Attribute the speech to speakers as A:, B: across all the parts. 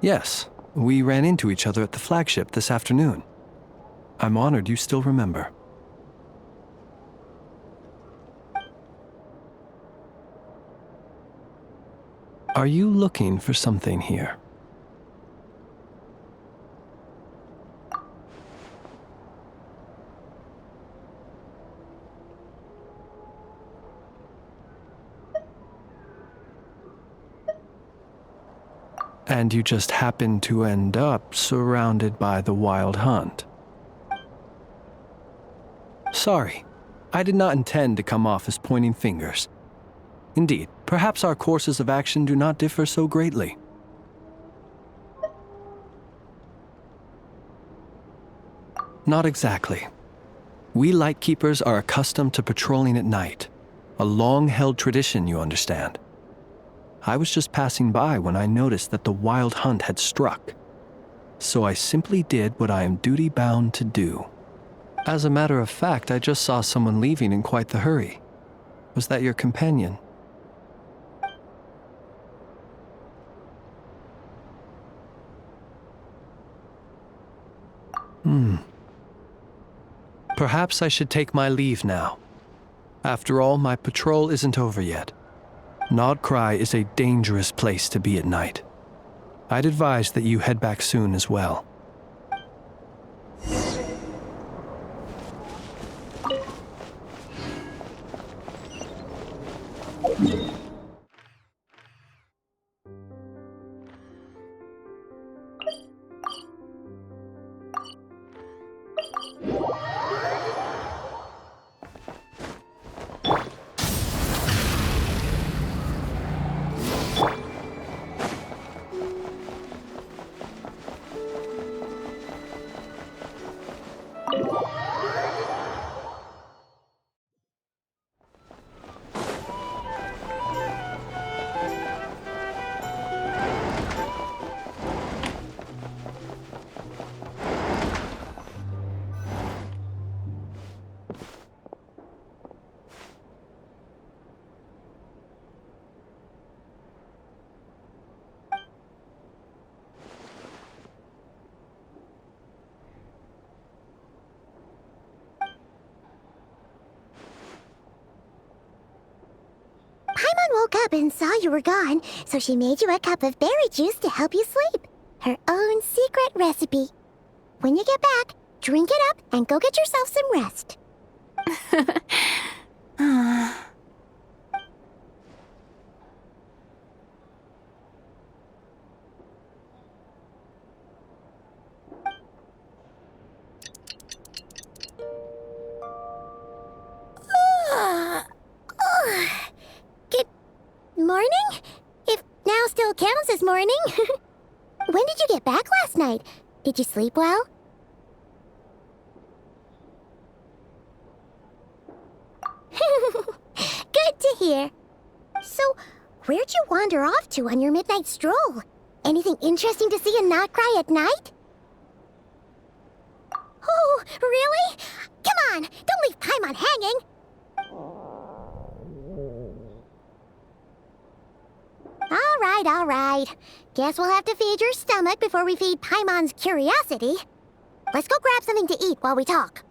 A: Yes, we ran into each other at the flagship this afternoon. I'm honored you still remember. Are you looking for something here? And you just happened to end up surrounded by the Wild Hunt. Sorry, I did not intend to come off as pointing fingers. Indeed, perhaps our courses of action do not differ so greatly. Not exactly. We Lightkeepers are accustomed to patrolling at night. A long-held tradition, you understand. I was just passing by when I noticed that the Wild Hunt had struck. So I simply did what I am duty-bound to do. As a matter of fact, I just saw someone leaving in quite the hurry. Was that your companion? Perhaps I should take my leave now. After all, my patrol isn't over yet. Nodcry is a dangerous place to be at night. I'd advise that you head back soon as well.
B: Woke up and saw you were gone, so she made you a cup of berry juice to help you sleep. Her own secret recipe. When you get back, drink it up and go get yourself some rest. Morning? If now still counts as morning. When did you get back last night? Did you sleep well? Good to hear. So, where'd you wander off to on your midnight stroll? Anything interesting to see in Nodcry at night? Oh, really? Come on, don't leave Paimon hanging. All right. Guess we'll have to feed your stomach before we feed Paimon's curiosity. Let's go grab something to eat while we talk.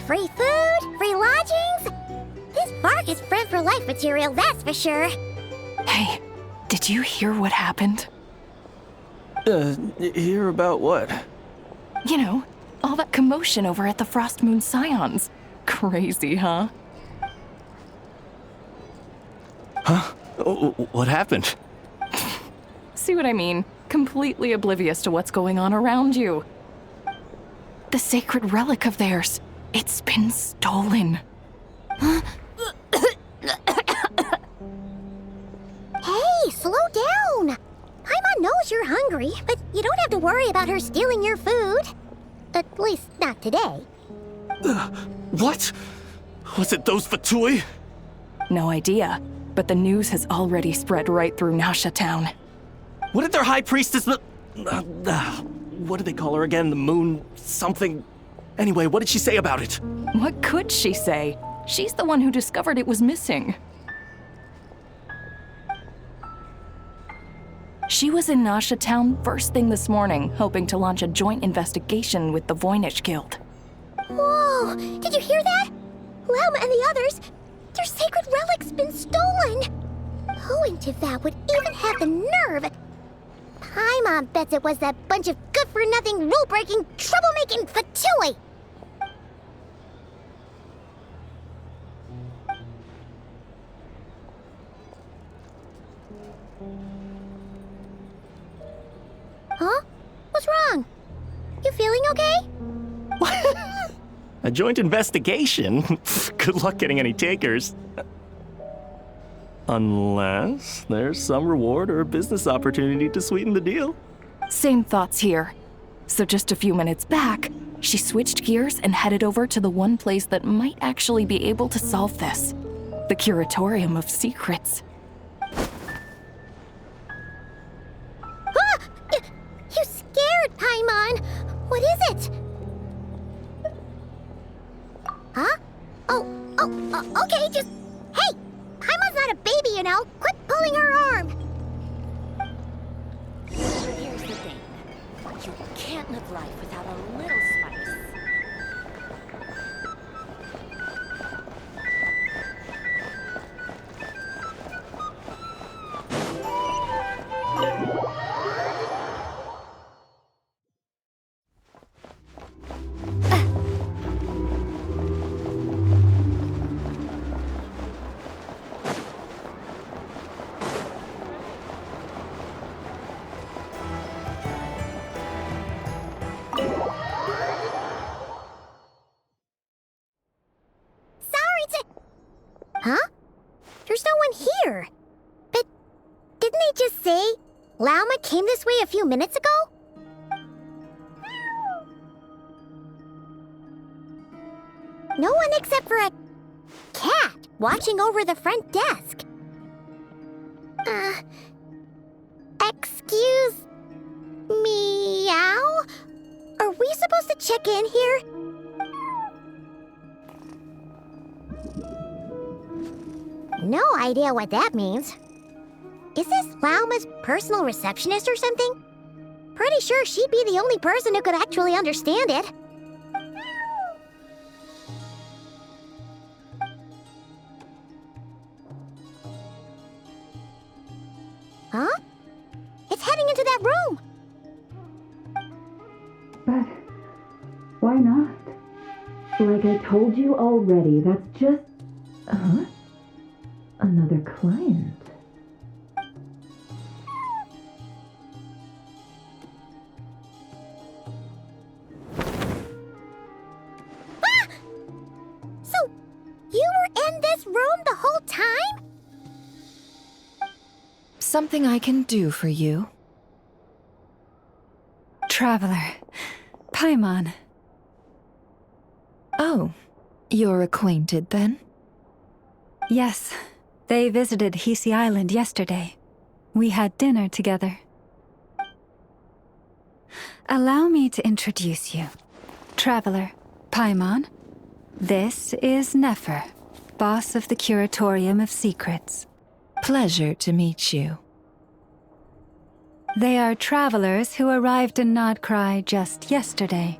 B: Free food, free lodgings. This bark is friend for life material, that's for sure.
C: Hey, did you hear what happened?
A: Hear about what?
C: You know, all that commotion over at the Frost Moon Scions. Crazy, huh?
A: Huh? What happened?
C: See what I mean? Completely oblivious to what's going on around you. The sacred relic of theirs. It's been stolen.
B: Hey, slow down. Paimon knows you're hungry, but you don't have to worry about her stealing your food. At least, not today.
D: What? Was it those Fatui?
C: No idea, but the news has already spread right through Nasha Town.
D: What did their high priestess what did they call her again? The moon something? Anyway, what did she say about it?
C: What could she say? She's the one who discovered it was missing. She was in Nasha Town first thing this morning, hoping to launch a joint investigation with the Voynich Guild.
B: Whoa! Did you hear that? Lama and the others, their sacred relic's been stolen! Who in Tivab would even have the nerve? Paimon bets it was that bunch of good-for-nothing, rule-breaking, troublemaking Fatui! Huh? What's wrong? You feeling okay?
D: A joint investigation? Good luck getting any takers. Unless there's some reward or a business opportunity to sweeten the deal.
C: Same thoughts here. So just a few minutes back, she switched gears and headed over to the one place that might actually be able to solve this. The Curatorium of Secrets.
B: Ah! You scared, Paimon! What is it? Huh? Okay, just... Hey! Paimon's not a baby, you know! Quit pulling her arm!
E: Here's the thing. You can't live life without a little spice.
B: Huh? There's no one here. But didn't they just say Lauma came this way a few minutes ago? No one except for a cat watching over the front desk. Excuse meow? Are we supposed to check in here? No idea what that means. Is this Lauma's personal receptionist or something? Pretty sure she'd be the only person who could actually understand it. Huh? It's heading into that room!
F: But why not? Like I told you already, that's just... Huh? Another client.
B: Ah! So, you were in this room the whole time?
G: Something I can do for you.
H: Traveler. Paimon.
G: Oh, you're acquainted then?
H: Yes, they visited Hisi Island yesterday. We had dinner together. Allow me to introduce you. Traveler, Paimon. This is Nefer, boss of the Curatorium of Secrets.
G: Pleasure to meet you.
H: They are travelers who arrived in Nodcry just yesterday.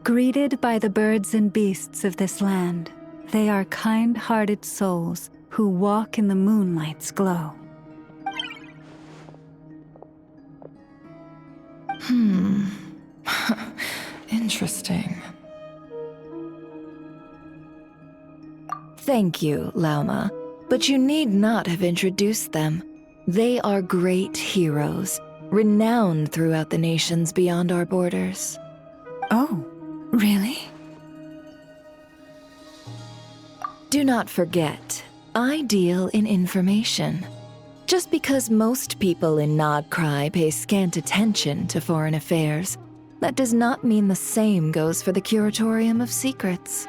H: Greeted by the birds and beasts of this land, they are kind-hearted souls who walk in the moonlight's glow.
G: Interesting. Thank you, Lauma, but you need not have introduced them. They are great heroes, renowned throughout the nations beyond our borders.
H: Oh, really?
G: Do not forget, I deal in information. Just because most people in Nodcry pay scant attention to foreign affairs, that does not mean the same goes for the Curatorium of Secrets.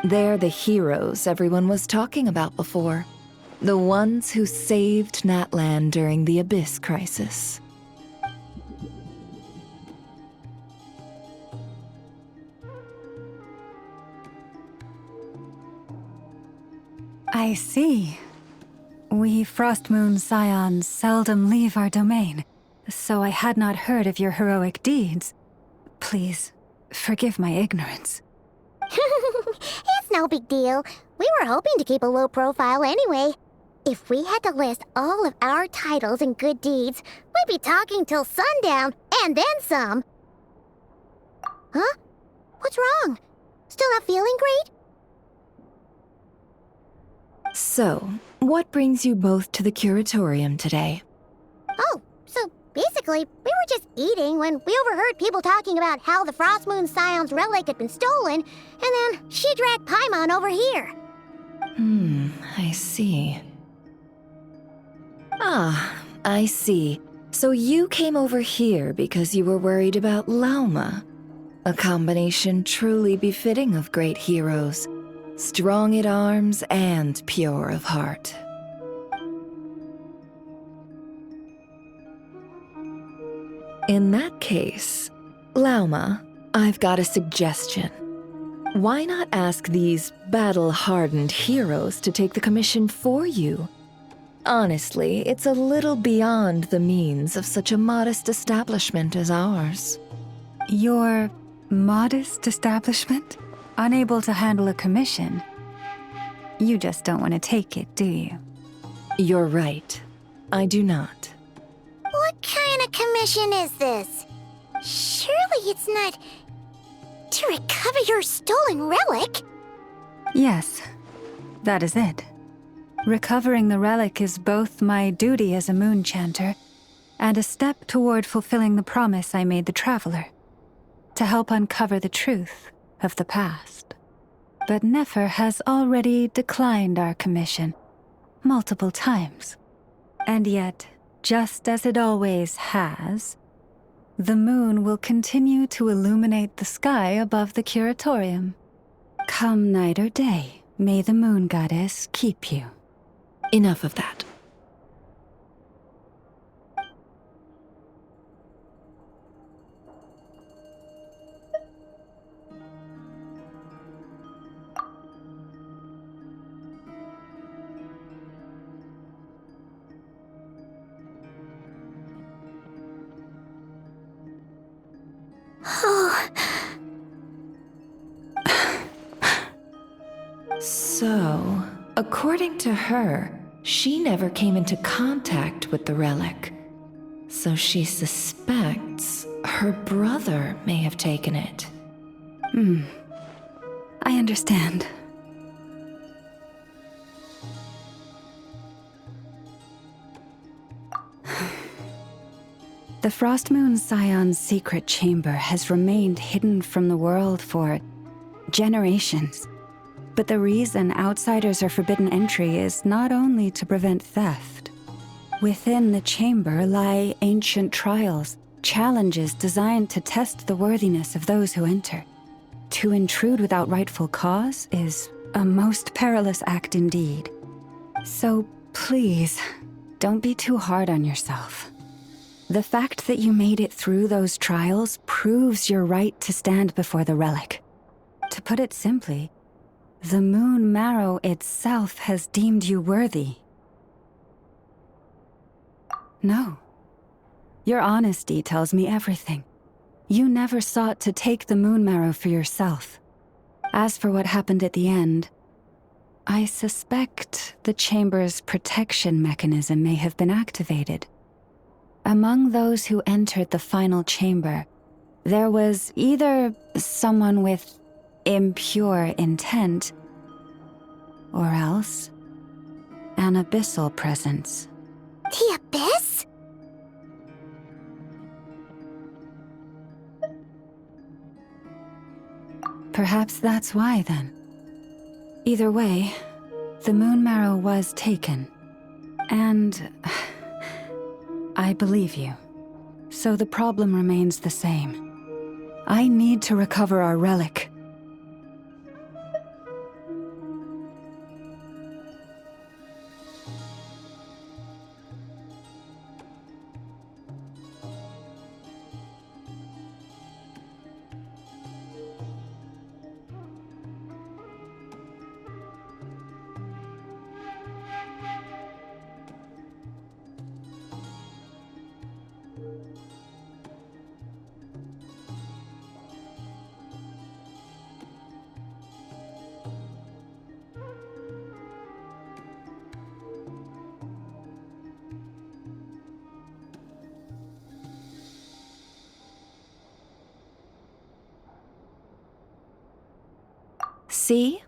G: They're the heroes everyone was talking about before. The ones who saved Natlan during the Abyss crisis.
H: I see. We Frostmoon Scions seldom leave our domain, so I had not heard of your heroic deeds. Please, forgive my ignorance.
B: It's no big deal. We were hoping to keep a low profile anyway. If we had to list all of our titles and good deeds, we'd be talking till sundown, and then some. Huh? What's wrong? Still not feeling great?
G: So, what brings you both to the Curatorium today?
B: Oh, so basically, we were just eating when we overheard people talking about how the Frostmoon Scion's relic had been stolen, and then she dragged Paimon over here.
G: I see. Ah, I see. So you came over here because you were worried about Lauma. A combination truly befitting of great heroes. Strong at arms and pure of heart. In that case, Lauma, I've got a suggestion. Why not ask these battle-hardened heroes to take the commission for you? Honestly, it's a little beyond the means of such a modest establishment as ours.
H: Your modest establishment? Unable to handle a commission? You just don't want to take it, do you?
G: You're right. I do not.
B: What kind of commission is this? Surely it's not to recover your stolen relic?
H: Yes, that is it. Recovering the relic is both my duty as a moon chanter and a step toward fulfilling the promise I made the Traveler, to help uncover the truth of the past. But Nefer has already declined our commission multiple times. And yet, just as it always has, the moon will continue to illuminate the sky above the Curatorium. Come night or day, may the moon goddess keep you.
G: Enough of that. So, according to her, she never came into contact with the relic. So she suspects her brother may have taken it.
H: I understand. The Frostmoon Scion's secret chamber has remained hidden from the world for generations. But the reason outsiders are forbidden entry is not only to prevent theft. Within the chamber lie ancient trials, challenges designed to test the worthiness of those who enter. To intrude without rightful cause is a most perilous act indeed. So please, don't be too hard on yourself. The fact that you made it through those trials proves your right to stand before the relic. To put it simply, the Moon Marrow itself has deemed you worthy. No. Your honesty tells me everything. You never sought to take the Moon Marrow for yourself. As for what happened at the end, I suspect the chamber's protection mechanism may have been activated. Among those who entered the final chamber, there was either someone with impure intent, or else an abyssal presence.
B: The Abyss?
H: Perhaps that's why, then. Either way, the Moon Marrow was taken. And I believe you. So the problem remains the same. I need to recover our relic.
G: See?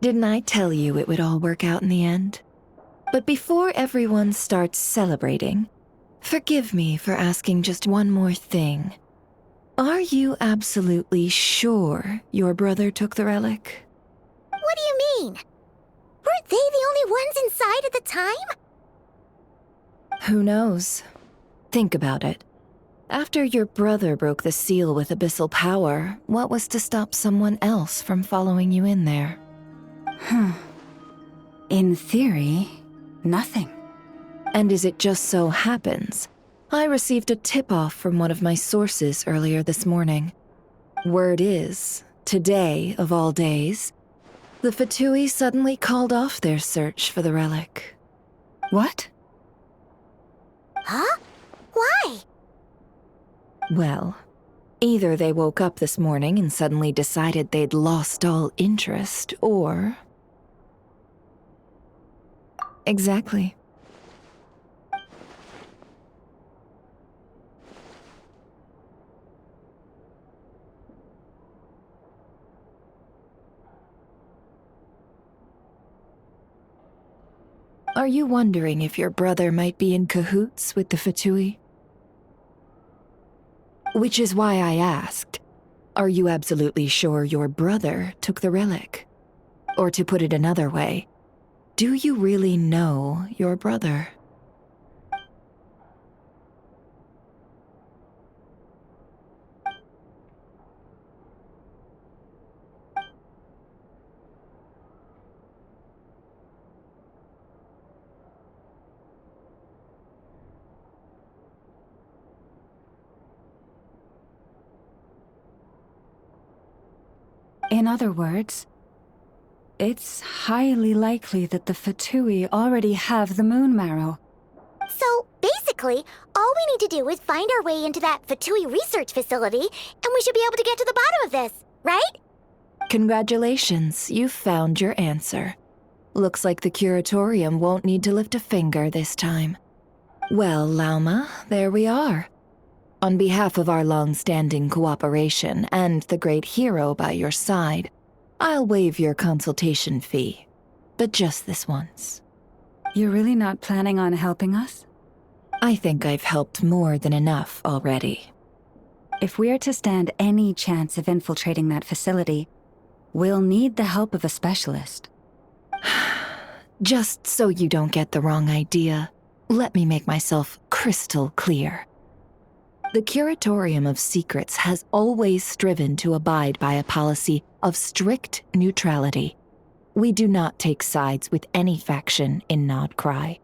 G: Didn't I tell you it would all work out in the end? But before everyone starts celebrating, forgive me for asking just one more thing. Are you absolutely sure your brother took the relic?
B: What do you mean? Weren't they the only ones inside at the time?
G: Who knows? Think about it. After your brother broke the seal with abyssal power, what was to stop someone else from following you in there?
H: In theory, nothing.
G: And as it just so happens, I received a tip-off from one of my sources earlier this morning. Word is, today of all days, the Fatui suddenly called off their search for the relic.
H: What?
B: Huh? Why?
G: Well, either they woke up this morning and suddenly decided they'd lost all interest, or... Exactly. Are you wondering if your brother might be in cahoots with the Fatui? Which is why I asked, are you absolutely sure your brother took the relic? Or to put it another way, do you really know your brother?
H: In other words, it's highly likely that the Fatui already have the moon marrow.
B: So, basically, all we need to do is find our way into that Fatui research facility, and we should be able to get to the bottom of this, right?
G: Congratulations, you've found your answer. Looks like the curatorium won't need to lift a finger this time. Well, Lauma, there we are. On behalf of our long-standing cooperation and the great hero by your side, I'll waive your consultation fee, but just this once.
H: You're really not planning on helping us?
G: I think I've helped more than enough already.
H: If we're to stand any chance of infiltrating that facility, we'll need the help of a specialist.
G: Just so you don't get the wrong idea, let me make myself crystal clear. The Curatorium of Secrets has always striven to abide by a policy of strict neutrality. We do not take sides with any faction in Nodcry.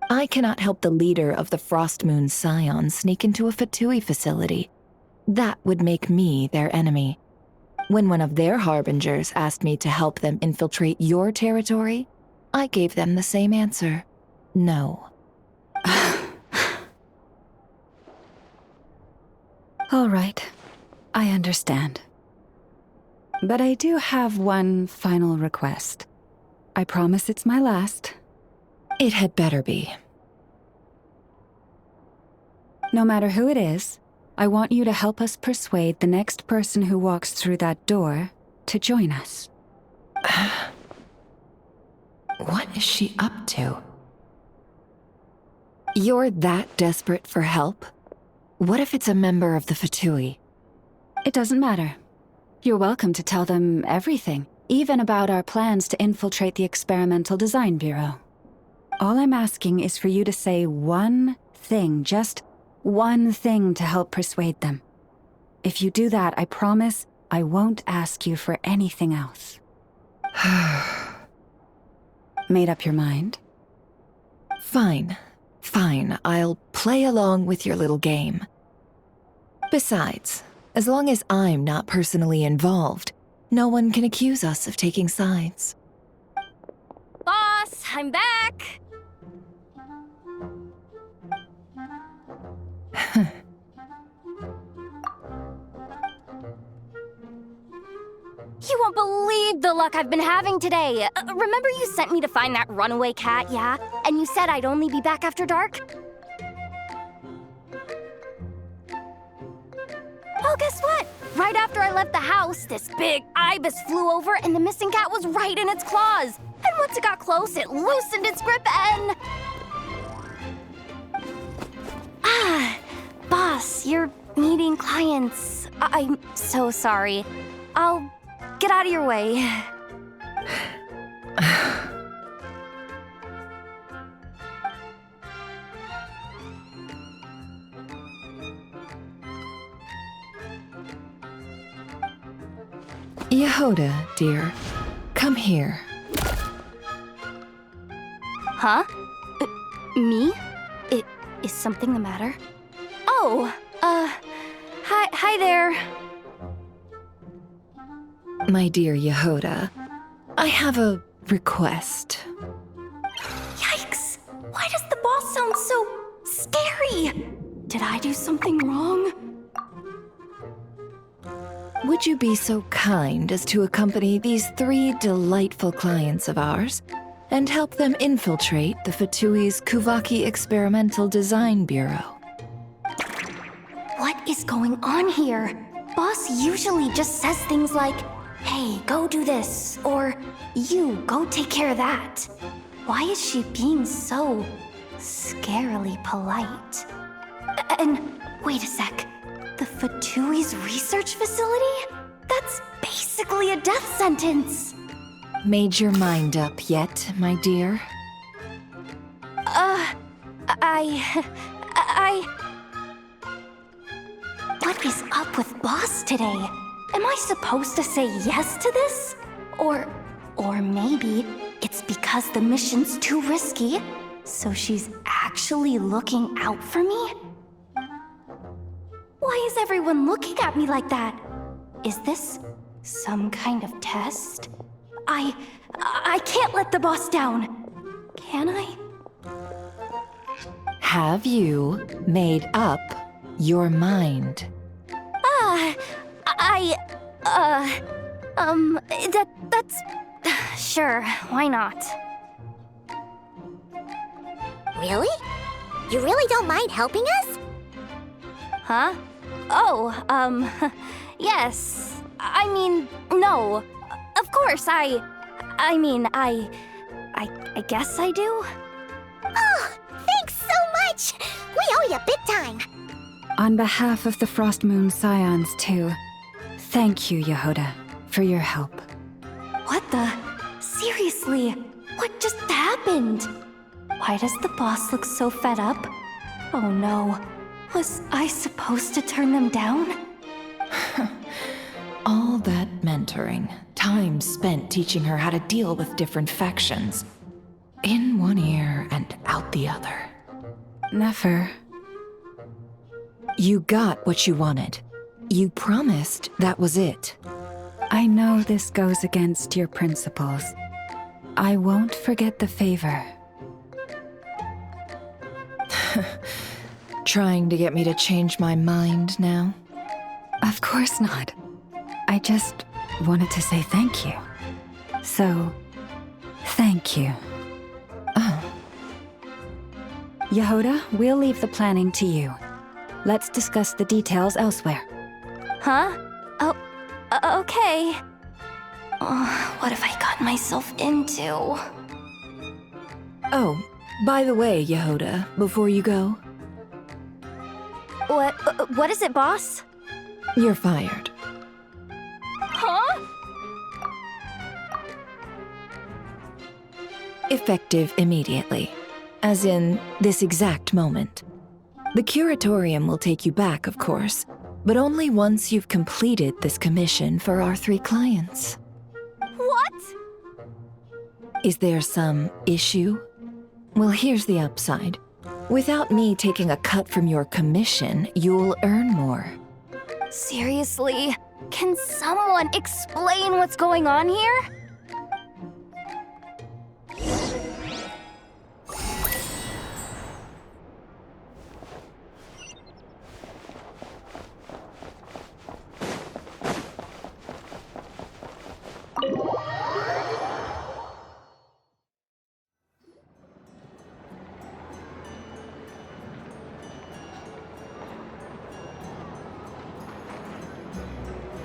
G: I cannot help the leader of the Frostmoon Scions sneak into a Fatui facility. That would make me their enemy. When one of their harbingers asked me to help them infiltrate your territory, I gave them the same answer. No.
H: All right, I understand. But I do have one final request. I promise it's my last.
G: It had better be.
H: No matter who it is, I want you to help us persuade the next person who walks through that door to join us.
G: What is she up to? You're that desperate for help? What if it's a member of the Fatui?
H: It doesn't matter. You're welcome to tell them everything, even about our plans to infiltrate the Experimental Design Bureau. All I'm asking is for you to say one thing, just one thing to help persuade them. If you do that, I promise I won't ask you for anything else. Made up your mind?
G: Fine. Fine, I'll play along with your little game. Besides, as long as I'm not personally involved, no one can accuse us of taking sides.
E: Boss, I'm back! You won't believe the luck I've been having today. Remember you sent me to find that runaway cat, yeah? And you said I'd only be back after dark? Well, guess what? Right after I left the house, this big ibis flew over and the missing cat was right in its claws. And once it got close, it loosened its grip and... Boss, you're meeting clients. I'm so sorry. I'll get out of your way.
G: Yehoda, dear, come here.
E: Huh? Me? Is something the matter? Oh, hi there.
G: My dear Yehoda, I have a request.
E: Yikes! Why does the boss sound so scary? Did I do something wrong?
G: Would you be so kind as to accompany these 3 delightful clients of ours and help them infiltrate the Fatui's Kuvaki Experimental Design Bureau?
E: What is going on here? Boss usually just says things like, hey, go do this, or you, go take care of that. Why is she being so scarily polite? And wait a sec, the Fatui's research facility? That's basically a death sentence.
G: Made your mind up yet, my dear?
E: What is up with Boss today? Am I supposed to say yes to this? Or maybe it's because the mission's too risky, so she's actually looking out for me? Why is everyone looking at me like that? Is this some kind of test? I can't let the boss down. Can I?
G: Have you made up your mind?
E: That's... Sure, why not?
B: Really? You really don't mind helping us?
E: Huh? Oh, yes. I mean, no. Of course, I guess I do.
B: Oh, thanks so much! We owe you big time!
H: On behalf of the Frost Moon Scions, too, thank you, Yehoda, for your help.
E: What the? Seriously, what just happened? Why does the boss look so fed up? Oh no, was I supposed to turn them down?
G: All that mentoring, time spent teaching her how to deal with different factions. In one ear and out the other.
H: Never.
G: You got what you wanted. You promised that was it.
H: I know this goes against your principles. I won't forget the favor.
G: Trying to get me to change my mind now?
H: Of course not. I just wanted to say thank you. So, thank you.
G: Oh.
H: Yehoda, we'll leave the planning to you. Let's discuss the details elsewhere.
E: Huh? Oh, okay. Oh, what have I gotten myself into?
G: Oh, by the way, Yehoda, before you go,
E: What is it, boss?
G: you're fired.
E: Huh?
G: Effective immediately. As in, this exact moment. The curatorium will take you back, of course, but only once you've completed this commission for our 3 clients.
E: What?
G: Is there some issue? Well, here's the upside. Without me taking a cut from your commission, you'll earn more.
E: Seriously? Can someone explain what's going on here?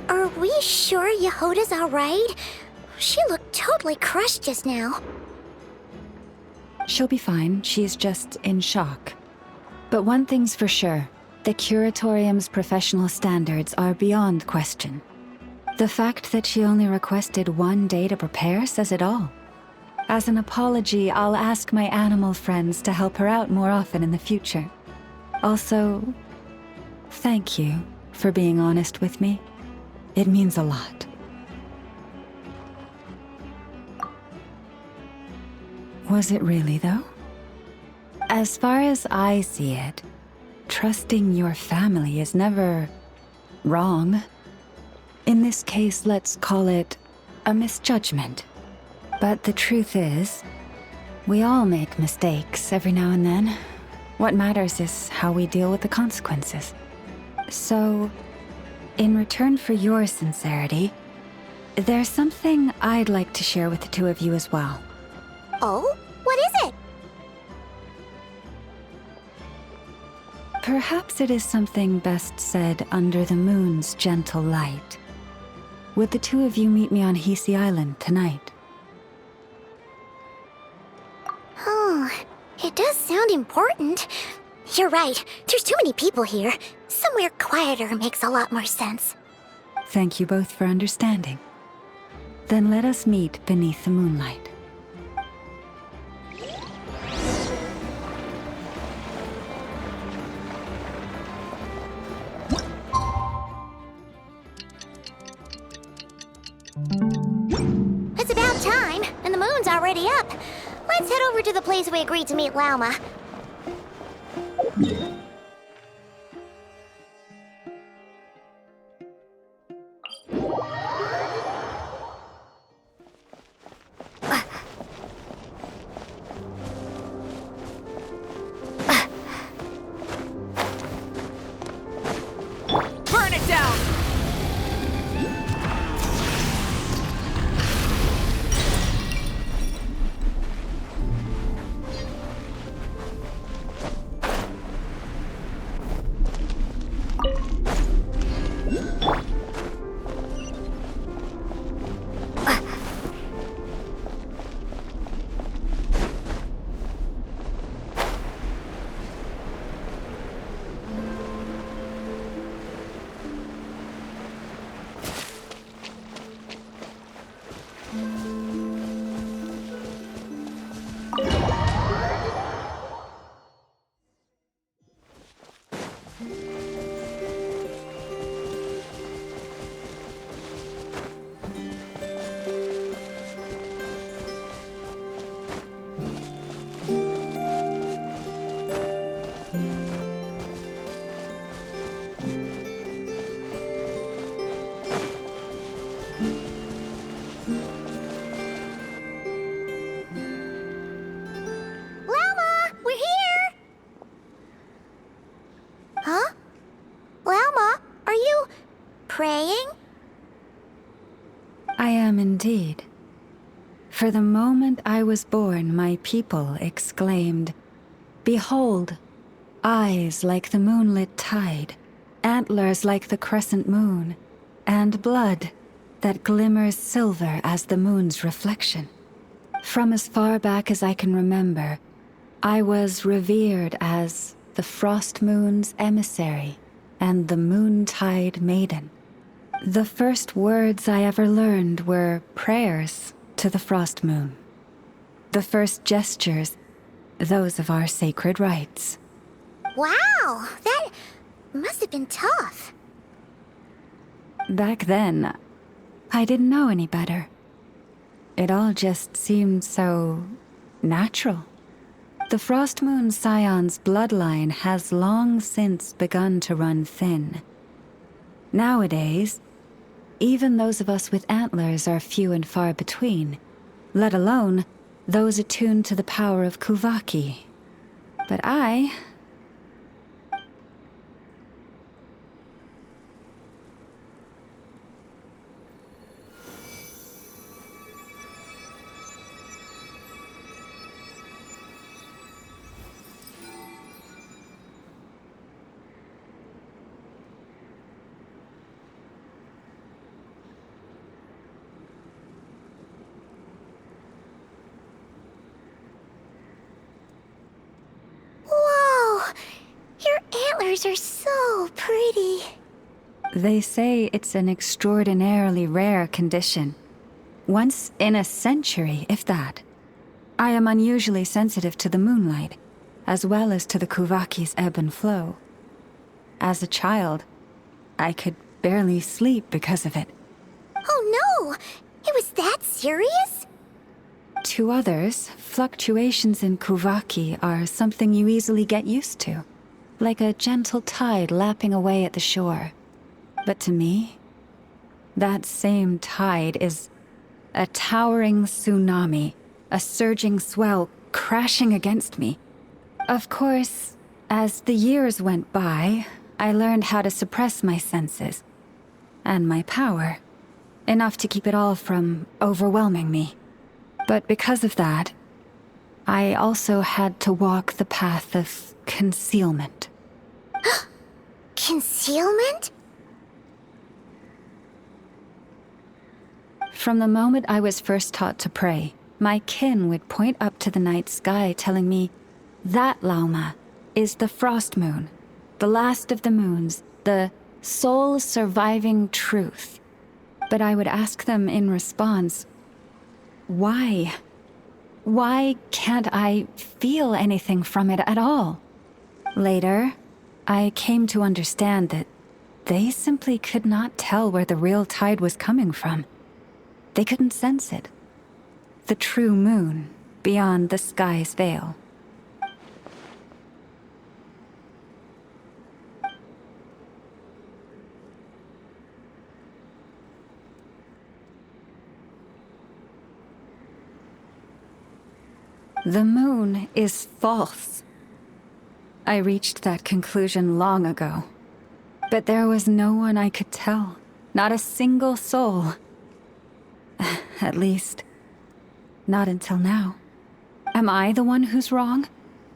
B: Are we sure Yehoda's alright? She looked totally crushed just now.
H: She'll be fine. She's just in shock. But one thing's for sure. The curatorium's professional standards are beyond question. The fact that she only requested 1 day to prepare says it all. As an apology, I'll ask my animal friends to help her out more often in the future. Also, thank you for being honest with me. It means a lot. Was it really, though? As far as I see it, trusting your family is never wrong. In this case, let's call it a misjudgment. But the truth is, we all make mistakes every now and then. What matters is how we deal with the consequences. So, in return for your sincerity, there's something I'd like to share with the 2 of you as well.
B: Oh? What is it?
H: Perhaps it is something best said under the moon's gentle light. Would the 2 of you meet me on Hisi Island tonight?
B: Oh, it does sound important. You're right. There's too many people here. Somewhere quieter makes a lot more sense.
H: Thank you both for understanding. Then let us meet beneath the moonlight.
B: It's about time, and the moon's already up. Let's head over to the place we agreed to meet Lauma.
C: Burn it down!
B: Praying?
H: I am indeed. For the moment I was born, my people exclaimed, "Behold, eyes like the moonlit tide, antlers like the crescent moon, and blood that glimmers silver as the moon's reflection." From as far back as I can remember, I was revered as the frost moon's emissary and the moontide maiden. The first words I ever learned were prayers to the frost moon. The first gestures, those of our sacred rites.
B: Wow, that must have been tough.
H: Back then, I didn't know any better. It all just seemed so natural. The Frost Moon Scion's bloodline has long since begun to run thin. Nowadays, even those of us with antlers are few and far between, let alone those attuned to the power of Kuvaki. But I...
B: Whoa! Your antlers are so pretty.
H: They say it's an extraordinarily rare condition. Once in a century, if that. I am unusually sensitive to the moonlight, as well as to the Kuvaki's ebb and flow. As a child, I could barely sleep because of it.
B: Oh no! It was that serious?
H: To others, fluctuations in Kuvaki are something you easily get used to, like a gentle tide lapping away at the shore. But to me, that same tide is a towering tsunami, a surging swell crashing against me. Of course, as the years went by, I learned how to suppress my senses and my power, enough to keep it all from overwhelming me. But because of that, I also had to walk the path of concealment.
B: Concealment?
H: From the moment I was first taught to pray, my kin would point up to the night sky telling me, "That, Lauma, is the Frost Moon, the last of the moons, the sole surviving truth." But I would ask them in response, why? Why can't I feel anything from it at all? Later, I came to understand that they simply could not tell where the real tide was coming from. They couldn't sense it. The true moon beyond the sky's veil. The moon is false. I reached that conclusion long ago. But there was no one I could tell. Not a single soul. At least, not until now. Am I the one who's wrong?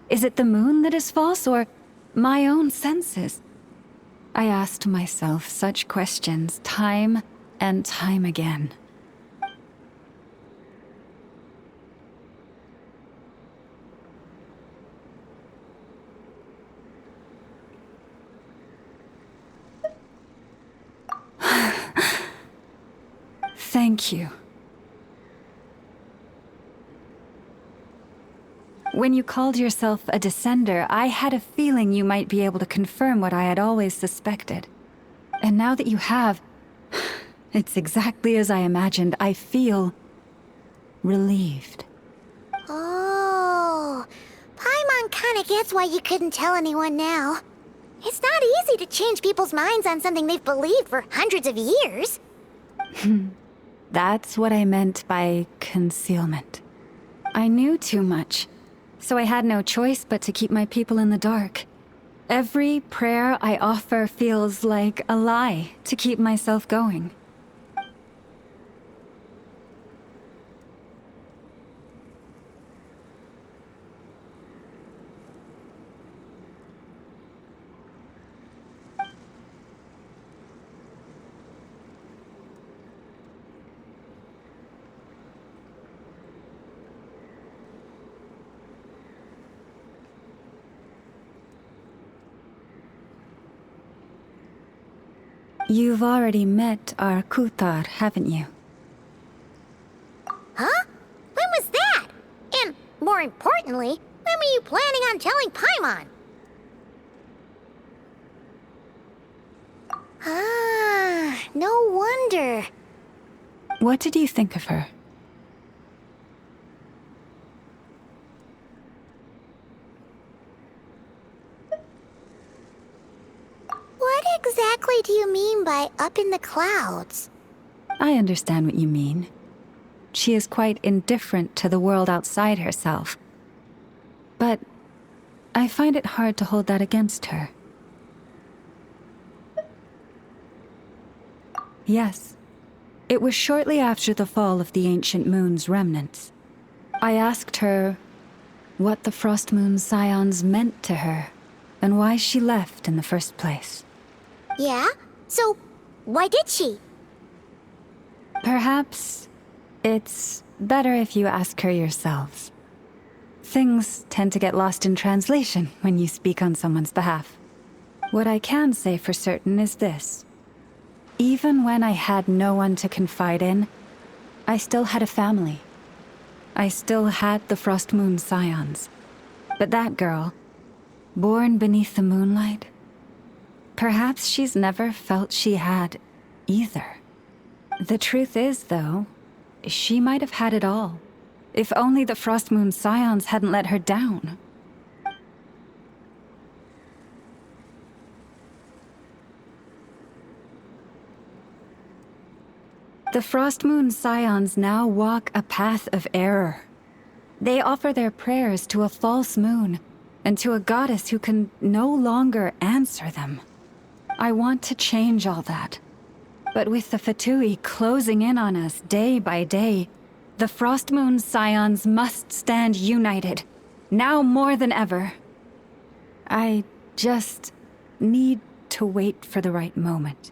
H: Is it the moon that is false, or my own senses? I asked myself such questions time and time again. Thank you. When you called yourself a descender, I had a feeling you might be able to confirm what I had always suspected. And now that you have, it's exactly as I imagined. I feel relieved.
B: Oh, Paimon kinda gets why you couldn't tell anyone now. It's not easy to change people's minds on something they've believed for hundreds of years.
H: That's what I meant by concealment. I knew too much, so I had no choice but to keep my people in the dark. Every prayer I offer feels like a lie to keep myself going. You've already met our Kutar, haven't you?
B: Huh? When was that? And more importantly, when are you planning on telling Paimon? Ah, no wonder.
H: What did you think of her?
B: What exactly do you mean by up in the clouds?
H: I understand what you mean. She is quite indifferent to the world outside herself. But I find it hard to hold that against her. Yes. It was shortly after the fall of the ancient moon's remnants. I asked her what the Frost Moon Scions meant to her, and why she left in the first place.
B: Yeah? So, why did she?
H: Perhaps it's better if you ask her yourselves. Things tend to get lost in translation when you speak on someone's behalf. What I can say for certain is this. Even when I had no one to confide in, I still had a family. I still had the Frost Moon Scions. But that girl, born beneath the moonlight, perhaps she's never felt she had either. The truth is, though, she might have had it all, if only the Frost Moon Scions hadn't let her down. The Frost Moon Scions now walk a path of error. They offer their prayers to a false moon, and to a goddess who can no longer answer them. I want to change all that. But with the Fatui closing in on us day by day, the Frost Moon Scions must stand united, now more than ever. I just need to wait for the right moment.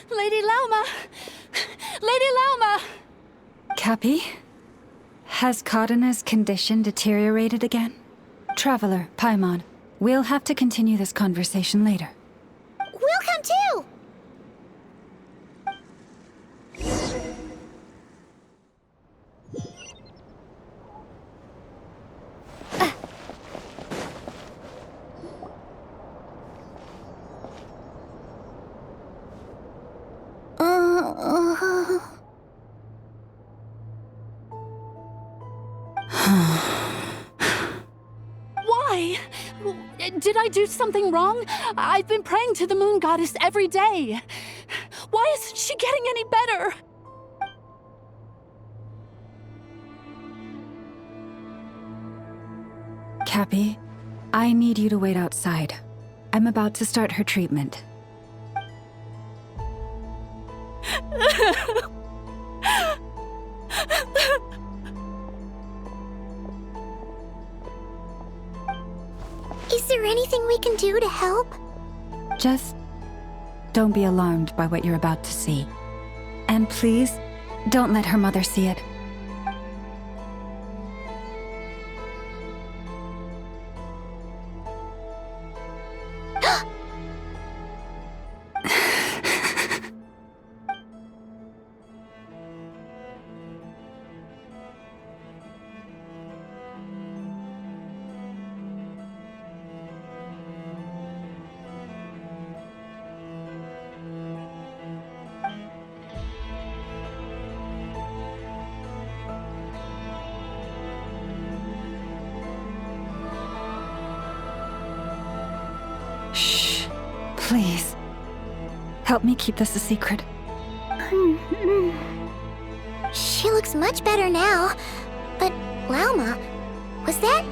C: Lady Lauma! Lady Lauma!
H: Cappy? Has Kadena's condition deteriorated again? Traveler, Paimon, we'll have to continue this conversation later.
B: We'll come too!
C: Why? Did I do something wrong? I've been praying to the moon goddess every day. Why isn't she getting any better?
H: Cappy, I need you to wait outside. I'm about to start her treatment.
B: Is there anything we can do to help?
H: Just don't be alarmed by what you're about to see. And please, don't let her mother see it. Shh. Please. Help me keep this a secret.
B: She looks much better now. But, Lauma, was that?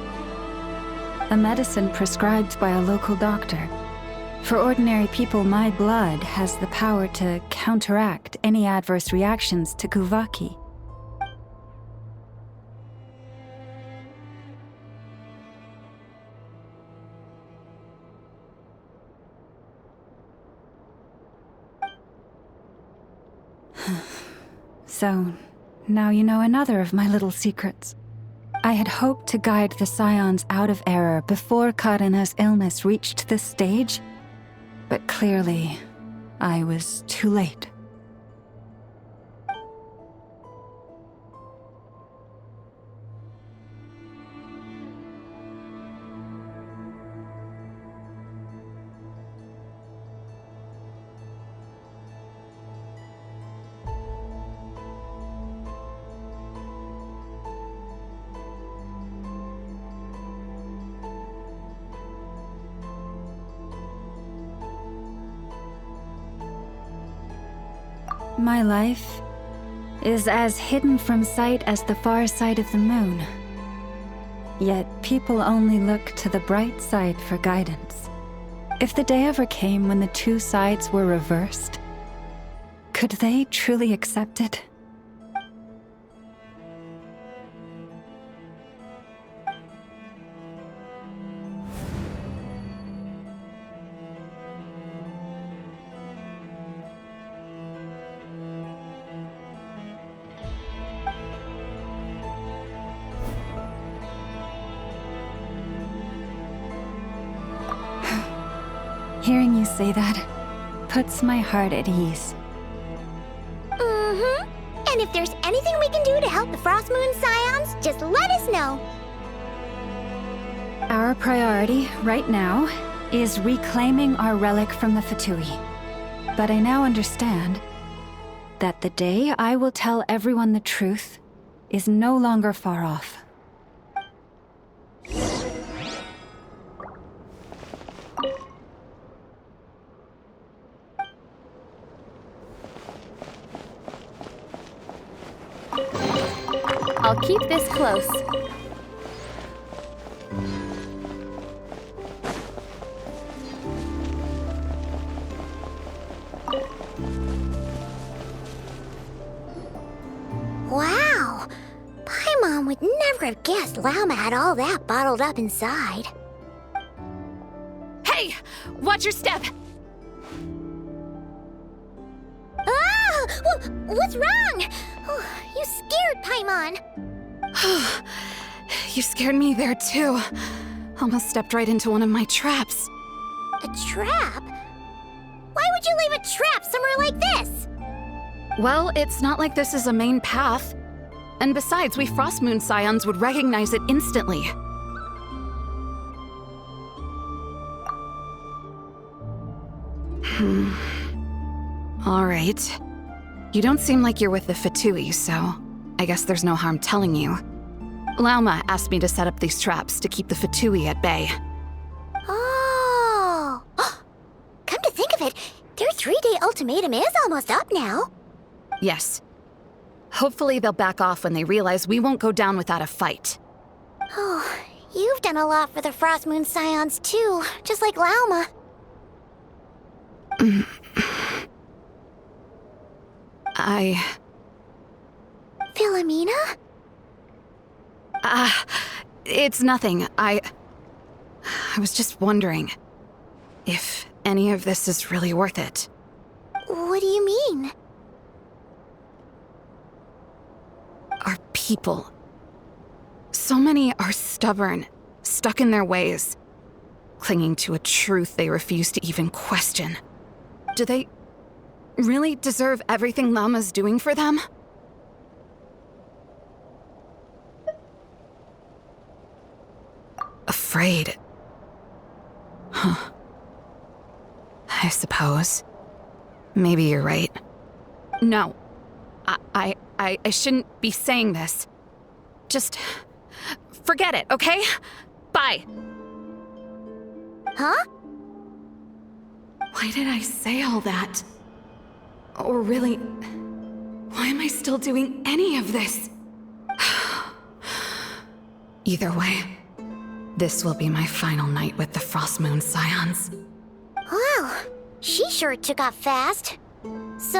H: A medicine prescribed by a local doctor. For ordinary people, my blood has the power to counteract any adverse reactions to Kuvaki. So, now you know another of my little secrets. I had hoped to guide the Scions out of error before Kadena's illness reached this stage, but clearly, I was too late. My life is as hidden from sight as the far side of the moon. Yet people only look to the bright side for guidance. If the day ever came when the two sides were reversed, could they truly accept it? Hearing you say that puts my heart at ease.
B: Mm-hmm. And if there's anything we can do to help the Frost Moon Scions, just let us know.
H: Our priority right now is reclaiming our relic from the Fatui. But I now understand that the day I will tell everyone the truth is no longer far off.
E: I'll keep this close.
B: Wow! Paimon would never have guessed Lauma had all that bottled up inside.
C: Hey! Watch your step!
B: Ah! What's wrong? Oh, you scared Paimon.
C: You scared me there too. Almost stepped right into one of my traps.
B: A trap? Why would you leave a trap somewhere like this?
C: Well, it's not like this is a main path. And besides, we Frost Moon Scions would recognize it instantly. All right. You don't seem like you're with the Fatui, so I guess there's no harm telling you. Lauma asked me to set up these traps to keep the Fatui at bay.
B: Oh! Come to think of it, their 3-day ultimatum is almost up now.
C: Yes. Hopefully they'll back off when they realize we won't go down without a fight.
B: Oh, you've done a lot for the Frost Moon Scions too, just like Lauma. Philomena?
C: It's nothing. I was just wondering if any of this is really worth it.
B: What do you mean?
C: Our people. So many are stubborn, stuck in their ways, clinging to a truth they refuse to even question. Do they really deserve everything Lauma's doing for them? Afraid. Huh. I suppose. Maybe you're right. No. I shouldn't be saying this. Just forget it, okay? Bye.
B: Huh?
C: Why did I say all that? Or really, why am I still doing any of this? Either way, this will be my final night with the Frost Moon Scions.
B: Wow, she sure took off fast. So,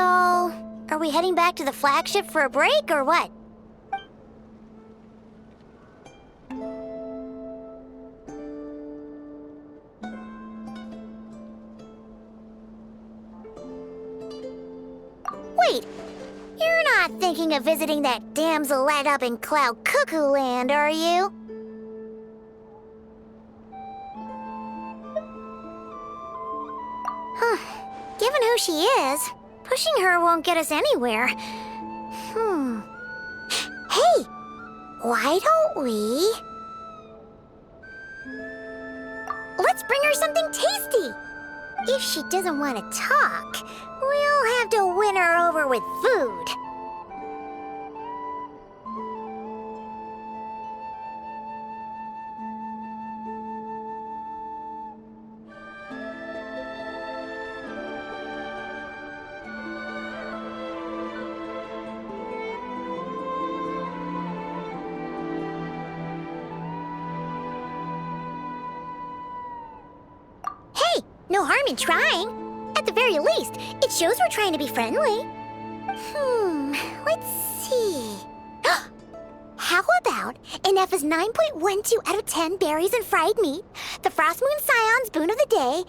B: are we heading back to the flagship for a break or what? Wait, you're not thinking of visiting that damselette up in Cloud Cuckoo Land, are you? Given who she is, pushing her won't get us anywhere. Hey, why don't we... Let's bring her something tasty. If she doesn't want to talk, we'll have to win her over with food. No harm in trying. At the very least, it shows we're trying to be friendly. Let's see. How about an F's 9.12 out of 10 berries and fried meat, the Frost Moon Scion's boon of the day,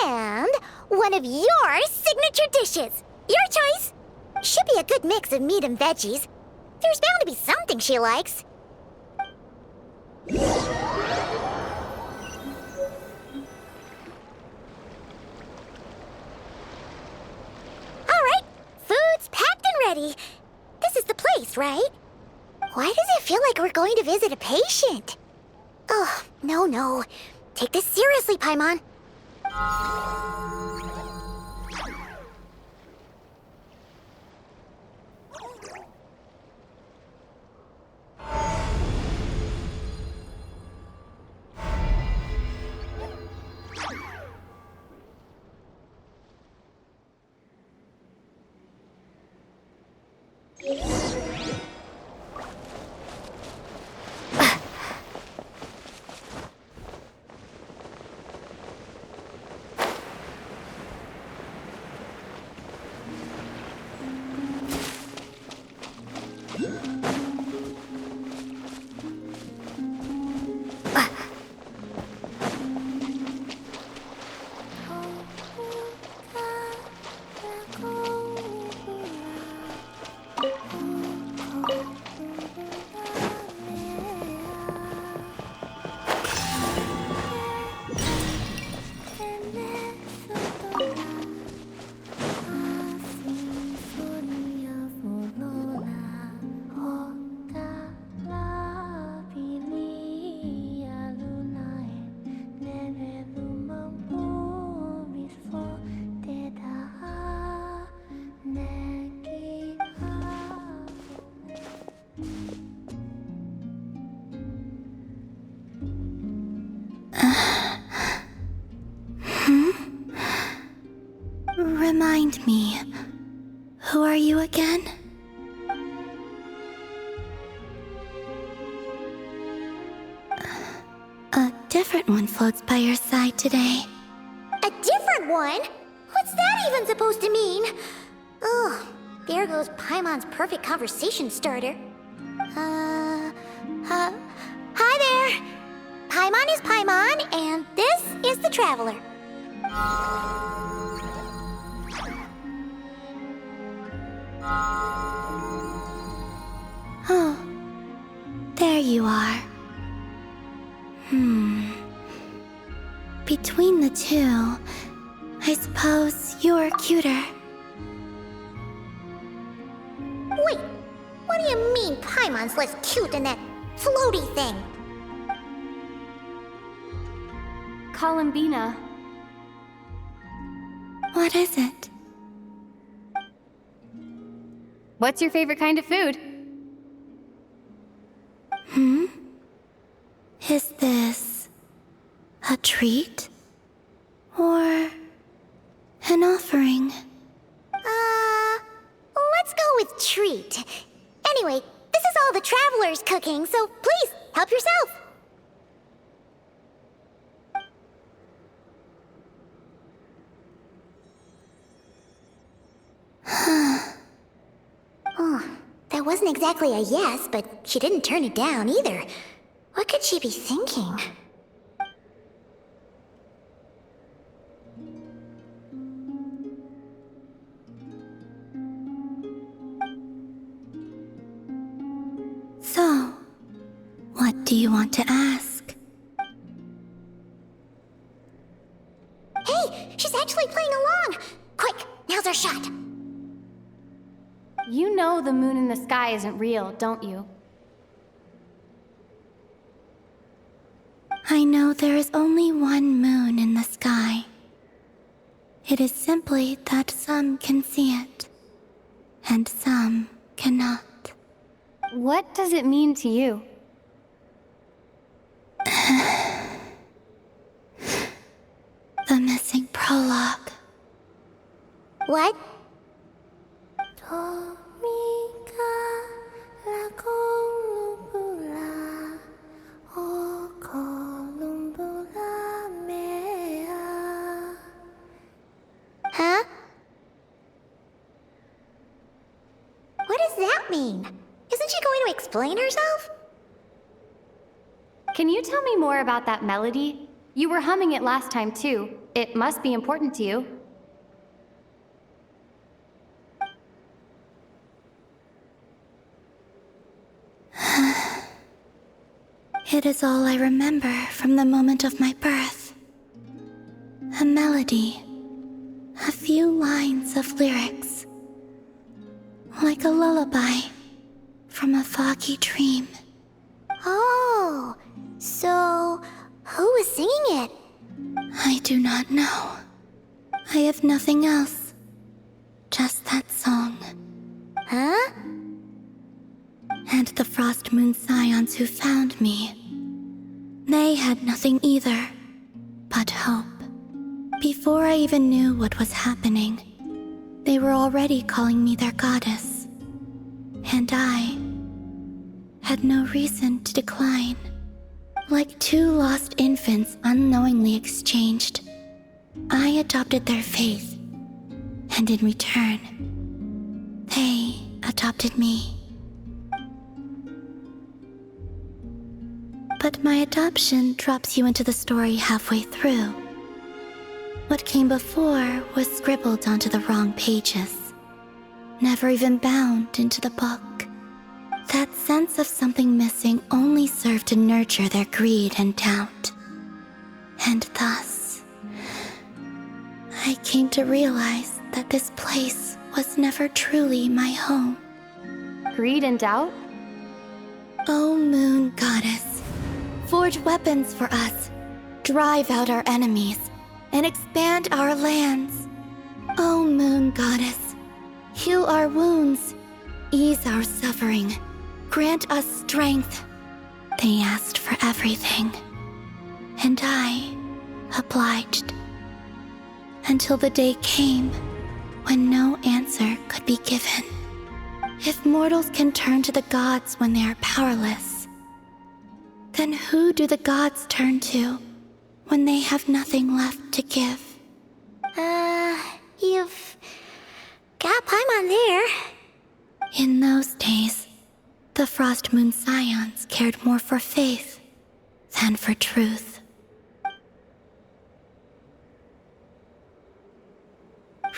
B: and one of your signature dishes? Your choice. Should be a good mix of meat and veggies. There's bound to be something she likes. Alright, food's packed and ready. This is the place, right? Why does it feel like we're going to visit a patient? Oh, no. Take this seriously, Paimon. Remind me, who are you again? A different one floats by your side today. A different one? What's that even supposed to mean? Oh, there goes Paimon's perfect conversation starter. Hi there! Paimon is Paimon, and this is the Traveler. Oh, there you are. Between the two, I suppose you're cuter. Wait, what do you mean Paimon's less cute than that floaty thing?
E: Columbina.
B: What is it?
E: What's your favorite kind of food?
B: Is this a treat? Or an offering? Let's go with treat. Anyway, this is all the Traveler's cooking, so please, help yourself. Oh, that wasn't exactly a yes, but she didn't turn it down either. What could she be thinking? So, what do you want to ask? Hey, she's actually playing along! Quick, now's our shot!
E: You know the moon in the sky isn't real, don't you?
B: I know there is only one moon in the sky. It is simply that some can see it, and some cannot.
E: What does it mean to you?
B: The missing prologue. What? mean? Isn't she going to explain herself?
E: Can you tell me more about that melody? You were humming it last time too. It must be important to you.
I: It is all I remember from the moment of my birth. A melody. A few lines of lyrics. Like a lullaby from a foggy dream.
B: Oh, so who was singing it?
I: I do not know. I have nothing else. Just that song.
B: Huh?
I: And the Frost Moon Scions who found me. They had nothing either, but hope. Before I even knew what was happening, they were already calling me their goddess. And I had no reason to decline. Like two lost infants unknowingly exchanged, I adopted their faith, and in return, they adopted me. But my adoption drops you into the story halfway through. What came before was scribbled onto the wrong pages, never even bound into the book. That sense of something missing only served to nurture their greed and doubt. And thus, I came to realize that this place was never truly my home.
E: Greed and doubt?
I: O Moon Goddess, forge weapons for us, drive out our enemies, and expand our lands. O Moon Goddess, heal our wounds, ease our suffering, grant us strength. They asked for everything, and I obliged. Until the day came when no answer could be given. If mortals can turn to the gods when they are powerless, then who do the gods turn to when they have nothing left to give?
B: You've got Paimon there.
I: In those days, the Frost Moon Scions cared more for faith than for truth.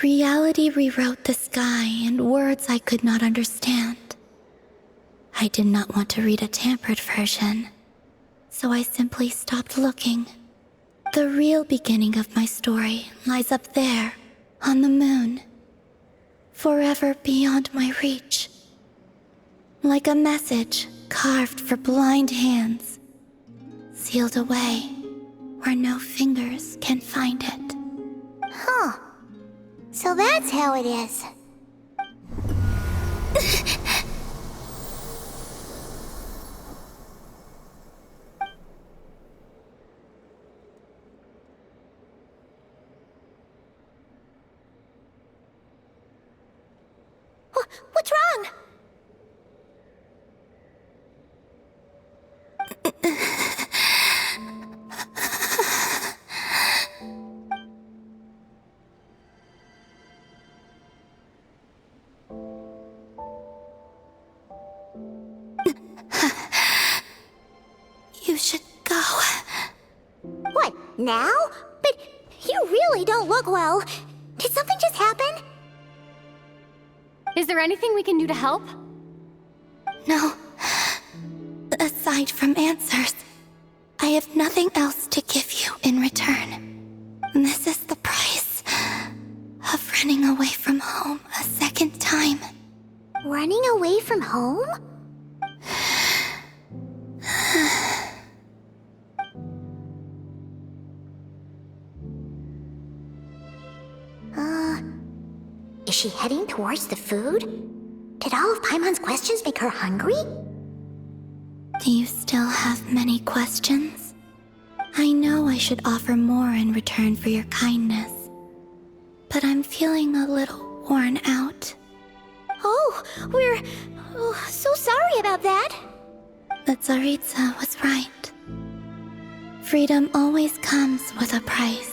I: Reality rewrote the sky in words I could not understand. I did not want to read a tampered version, so I simply stopped looking. The real beginning of my story lies up there, on the moon, forever beyond my reach. Like a message carved for blind hands, sealed away where no fingers can find it.
B: Huh. So that's how it is. What's wrong?
I: You should go.
B: What, now? But you really don't look well. Did something just happen?
E: Is there anything we can do to help?
I: No. Aside from answers, I have nothing else to give you in return. This is the price of running away from home a second time.
B: Running away from home? Is she heading towards the food? Did all of Paimon's questions make her hungry?
I: Do you still have many questions? I know I should offer more in return for your kindness, but I'm feeling a little worn out.
B: Oh, we're so sorry about that.
I: The Tsaritsa was right. Freedom always comes with a price.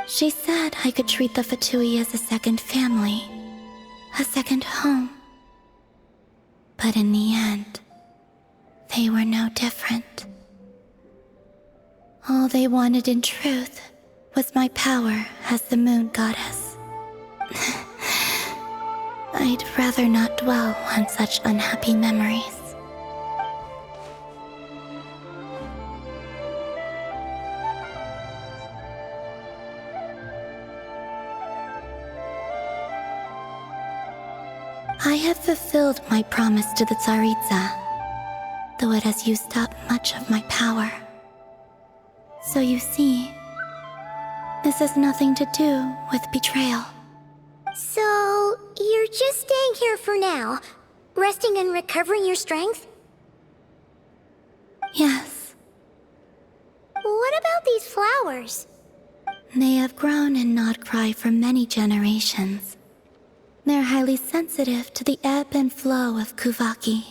I: She said I could treat the Fatui as a second family, a second home. But in the end, they were no different. All they wanted in truth was my power as the moon goddess. I'd rather not dwell on such unhappy memories. I have fulfilled my promise to the Tsaritsa, though it has used up much of my power. So you see, this has nothing to do with betrayal.
B: So, you're just staying here for now, resting and recovering your strength?
I: Yes.
B: What about these flowers?
I: They have grown in Nodcry for many generations. They're highly sensitive to the ebb and flow of Kuvaki.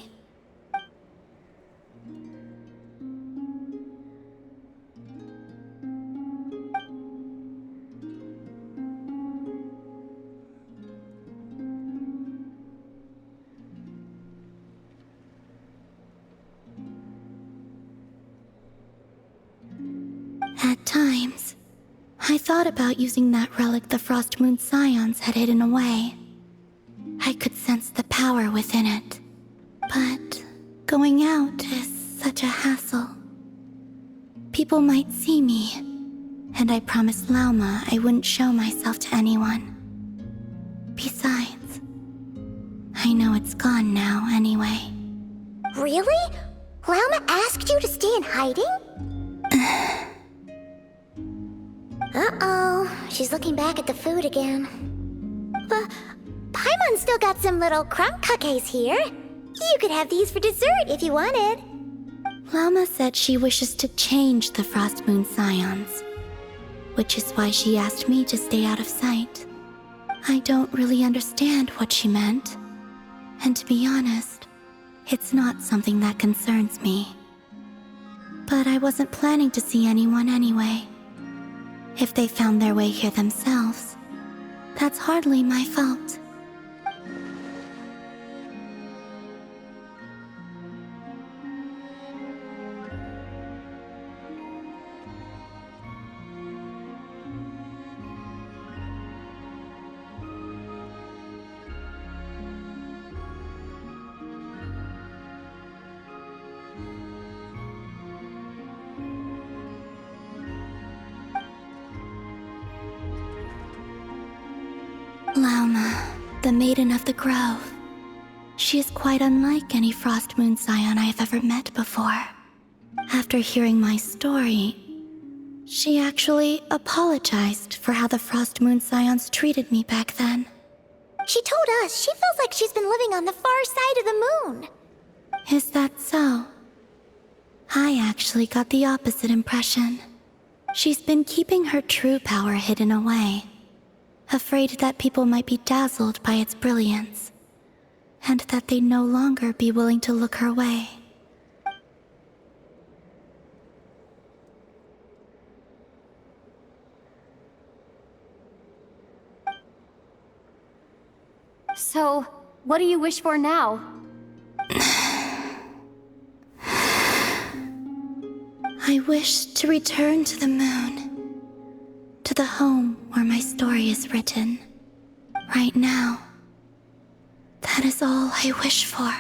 I: At times, I thought about using that relic the Frost Moon Scions had hidden away. I could sense the power within it. But going out is such a hassle. People might see me, and I promised Lauma I wouldn't show myself to anyone. Besides, I know it's gone now anyway.
B: Really? Lauma asked you to stay in hiding? Uh-oh, she's looking back at the food again. But Paimon still got some little crumb cookies here. You could have these for dessert if you wanted.
I: Lauma said she wishes to change the Frost Moon Scions, which is why she asked me to stay out of sight. I don't really understand what she meant, and to be honest, it's not something that concerns me. But I wasn't planning to see anyone anyway. If they found their way here themselves, that's hardly my fault. Lauma, the Maiden of the Grove. She is quite unlike any Frost Moon Scion I have ever met before. After hearing my story, she actually apologized for how the Frost Moon Scions treated me back then.
B: She told us she feels like she's been living on the far side of the moon.
I: Is that so? I actually got the opposite impression. She's been keeping her true power hidden away, afraid that people might be dazzled by its brilliance, and that they'd no longer be willing to look her way.
E: So, what do you wish for now?
I: I wish to return to the moon, to the home where my story is written. Right now, that is all I wish for.